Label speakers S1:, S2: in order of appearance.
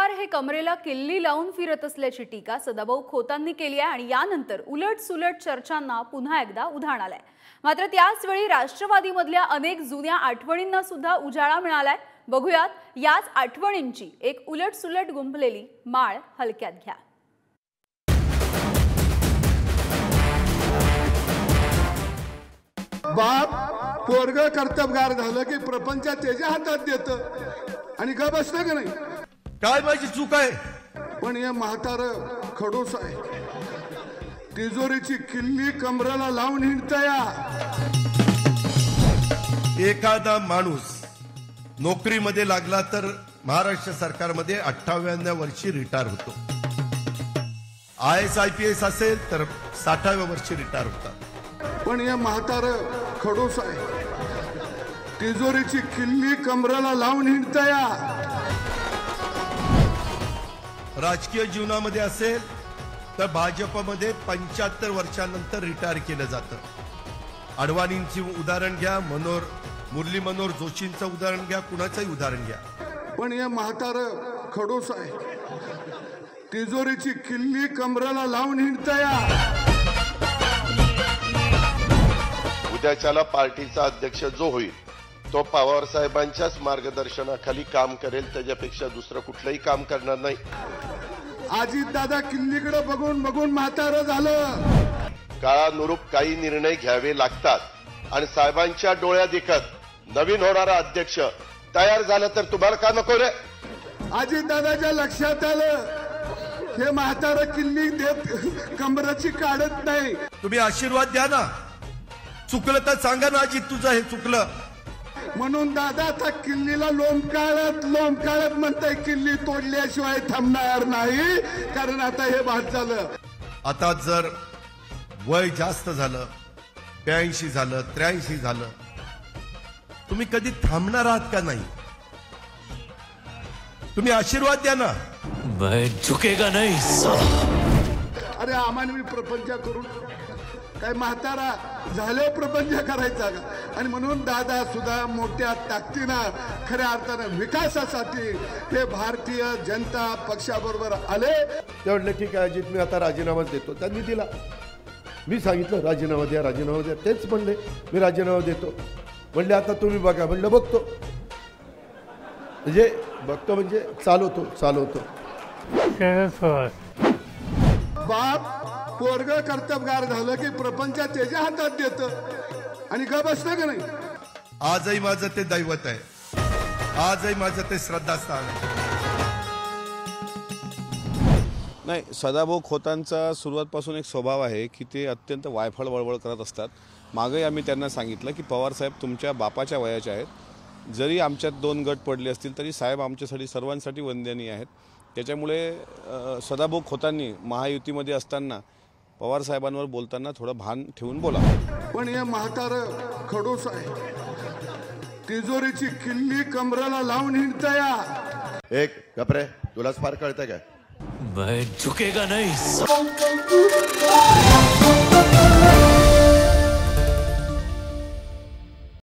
S1: पवार हे कमरेला किल्ली लावून फिरत असल्याची टीका सदाभाऊ खोतांनी केली आहे आणि यानंतर उलटसुलट चर्चांना पुन्हा एकदा उधाण आलंय। मात्र त्याच वेळी राष्ट्रवादीमधल्या अनेक जुन्या आठवणींना सुद्धा उजाळा मिळालाय। बघूयात याच आठवणींची एक उलटसुलट गुंफलेली माळ हलक्यात घ्या।
S2: बाप पोरग कर्तबगार झालं की प्रपंच त्याच्या हातात देतं आणि का बसलं का नाही?
S3: काय माझी चूक आहे?
S2: पण हे म्हातार खडूस आहे, तिजोरीची किल्ली कमराला लावून हिंडतया।
S3: एखादा माणूस नोकरीमध्ये लागला तर महाराष्ट्र सरकारमध्ये 58व्या वर्षी रिटायर होतो। IAS IPS असेल तर 60व्या वर्षी रिटायर होतात।
S2: पण हे म्हातार खडूस आहे, तिजोरीची किल्ली कमराला लावून हिंडतया।
S3: राजकीय जीवनामध्ये असेल तर भाजपमध्ये 75 वर्षांनंतर रिटायर केलं जातं। अडवाणींची उदाहरण घ्या, मुरली मनोहर जोशींचं उदाहरण घ्या, कुणाचंही उदाहरण घ्या।
S2: पण हे म्हातार खडूस आहे, तिजोरीची किल्ली कमराला लावून हिंडतया।
S4: उद्याच्याला पार्टीचा अध्यक्ष जो होईल तो पवार साहेबांच्याच मार्गदर्शनाखाली काम करेल, त्याच्यापेक्षा दुसरं कुठलंही काम करणार नाही।
S2: अजित दादा किल्लीकडे बघून बघून म्हातारं झालं।
S4: काळानुरूप काही निर्णय घ्यावे लागतात आणि साहेबांच्या डोळ्यात देखत नवीन होणारा अध्यक्ष तयार झाला तर तुम्हाला का नको रे?
S2: अजित दादाच्या लक्षात आलं हे म्हातारं किल्ली देत कमराची काढत नाही।
S3: तुम्ही आशीर्वाद द्या ना, चुकलं तर सांगा ना अजित तुझं हे चुकलं
S2: म्हणून दादा आता किल्लीला लोंबकाळत म्हणताय, किल्ली तोडल्याशिवाय थांबणार नाही, कारण आता हे बाद झालं।
S3: आता जर वय जास्त झालं, 82 झालं, 83 झालं, तुम्ही कधी थांबणार आहात का नाही? तुम्ही आशीर्वाद द्या ना।
S5: मैं झुकेगा नहीं
S2: अरे अमानवी प्रपंच करून काय म्हातारा झाले प्रपंच करायचा का? आणि म्हणून दादा सुद्धा मोठ्या ताकदीनं खऱ्या अर्थानं विकासासाठी हे भारतीय जनता पक्षाबरोबर आले।
S6: ते म्हटले ठीक आहे अजित मी आता राजीनामा देतो। त्यांनी दिला, मी सांगितलं राजीनामा द्या राजीनामा द्या, तेच म्हणले मी राजीनामा देतो। म्हणले आता तुम्ही बघा, म्हणलं बघतो, म्हणजे चालवतो।
S2: बाप पोरग कर्तबगार झालं की प्रपंच त्याच्या हातात देतं आणि का बसलं का नाही?
S3: आजही माझं ते दैवत आहे, आजही माझं ते श्रद्धास्थान आहे।
S7: नाही, सदाभाऊ खोतांचा सुरुवातपासून एक स्वभाव आहे की ते अत्यंत वायफळ वळवळ करत असतात। मागेही आम्ही त्यांना सांगितलं की पवारसाहेब तुमच्या बापाच्या वयाचे आहेत, जरी आमच्यात 2 गट पडले असतील तरी साहेब आमच्यासाठी सर्वांसाठी वंदनीय आहेत। त्याच्यामुळे सदाभाऊ खोतांनी महायुतीमध्ये असताना पवारसाहेबांवर बोलताना थोडं भान ठेवून बोला।
S2: पण हे म्हातार खडूस आहे, तिजोरीची किल्ली कमराला लावून हिंडतया।
S4: एक गपरे, तुलाच फार कळतंय काय?
S5: मैं झुकेगा नहीं